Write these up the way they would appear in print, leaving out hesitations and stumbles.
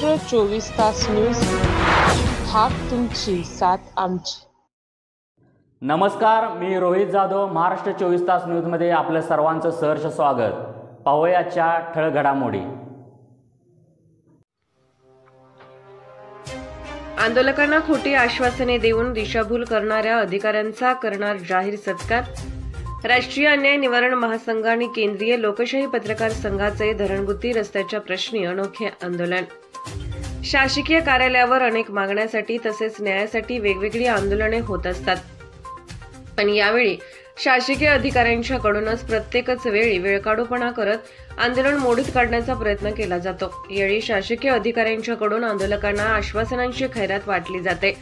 महाराष्ट्र 24 तास न्यूज, हाक तुमची साथ आमची। नमस्कार, मी रोहित जाधव, महाराष्ट्र 24 तास न्यूजमध्ये आपलं सर्वांचं सहर्ष स्वागत। पाहूया आजच्या ठळक घडामोडी। आंदोलकांना खोटी आश्वासने देऊन दिशाभूल करणाऱ्या अधिकाऱ्यांचा करणार जाहीर सत्कार। राष्ट्रीय अन्याय निवारण महासंघ आणि केंद्रीय लोकशाही पत्रकार संघाचे धरणगुत्ती रस्त्याच्या प्रश्नी अनोखे आंदोलन। शासकीय कार्यालयावर अनेक मागण्यांसाठी तसेच न्यायासाठी वेगवेगळी आंदोलने होत असतात, पण यावेळी शासकीय अधिकाऱ्यांच्याकडूनच प्रत्येकच वेळी वेळकाढूपणा करत आंदोलन मोडीत काढण्याचा प्रयत्न केला जातो। यावेळी शासकीय अधिकाऱ्यांच्याकडून आंदोलकांना आश्वासनांची खैरात वाटली जाते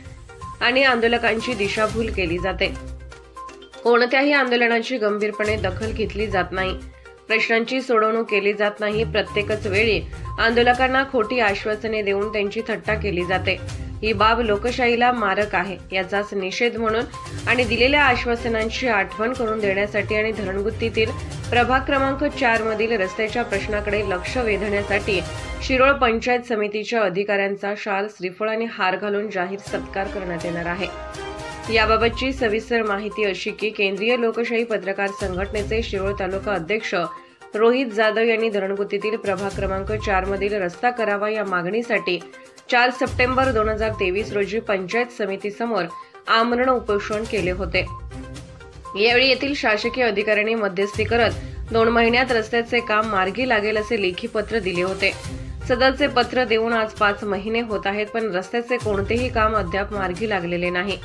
आणि आंदोलकांची दिशाभूल केली जाते। कोणत्याही आंदोलनाची गंभीरपणे दखल घेतली जात नाही, प्रश्नांची सोडवणूक केली जात नाही। प्रत्येकच वेळी आंदोलकांना खोटी आश्वासने देऊन त्यांची थट्टा केली जाते। ही बाब लोकशाहीला मारक आहे, याचाच निषेध म्हणून आणि दिलेल्या आश्वासनांची आठवण करून देण्यासाठी आणि धरणगुत्तीतील प्रभाग क्रमांक 4 मधील रस्त्याच्या प्रश्नाकडे लक्ष वेधण्यासाठी शिरोळ पंचायत समितीच्या अधिकाऱ्यांचा शाल, श्रीफळ आणि हार घालून जाहीर सत्कार करण्यात येणार आहे। याबाबतची सविस्तर माहिती अशी की केंद्रीय लोकशाही पत्रकार संघटनेचे शिरोळ तालुका अध्यक्ष रोहित जाधव यांनी धरणगुत्तीतील प्रभाग क्रमांक 4 मधील रस्ता करावा या मागणीसाठी 4 सप्टेंबर 2023 रोजी पंचायत समितीसमोर आमरण उपोषण केले होते। यावेळी येथील शासकीय अधिकाऱ्यांनी मध्यस्थी करत 2 महिन्यात रस्त्याचे काम मार्गी लागेल असे लेखी पत्र दिले होते। सदरचे पत्र देऊन आज 5 महिने होत आहेत, पण रस्त्याचे कोणतेही काम अद्याप मार्गी लागलेले नाही।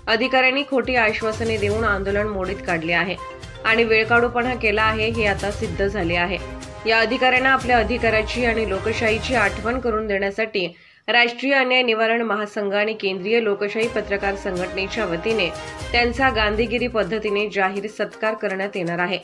अधिकाऱ्यांनी खोटी आश्वासने देऊन आंदोलन मोडीत काढले आहे आणि वेळकाढूपणा केला आहे, हे आता सिद्ध झाले आहे। या अधिकाऱ्यांना आपल्या अधिकाराची आणि लोकशाहीची आठवण करून देण्यासाठी राष्ट्रीय अन्याय निवारण महासंघ आणि केंद्रीय लोकशाही पत्रकार संघटनेच्या वतीने त्यांचा गांधीगिरी पद्धतीने जाहीर सत्कार करण्यात येणार आहे।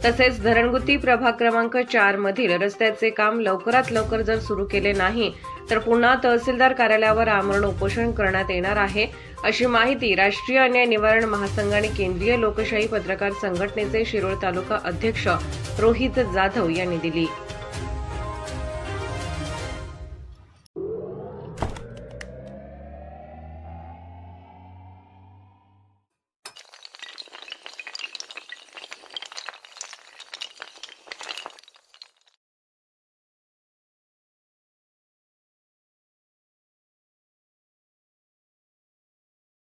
तसेच धरणगुत्ती प्रभाग क्रमांक 4 मधील रस्त्याचे काम लवकरात लवकर जर सुरू केले नाही तर पुन्हा तहसीलदार कार्यालयावर आमरण उपोषण करण्यात येणार आहे, अशी माहिती राष्ट्रीय अन्याय निवारण महासंघ आणि केंद्रीय लोकशाही पत्रकार संघटनेचे शिरोळ तालुका अध्यक्ष रोहित जाधव यांनी दिली।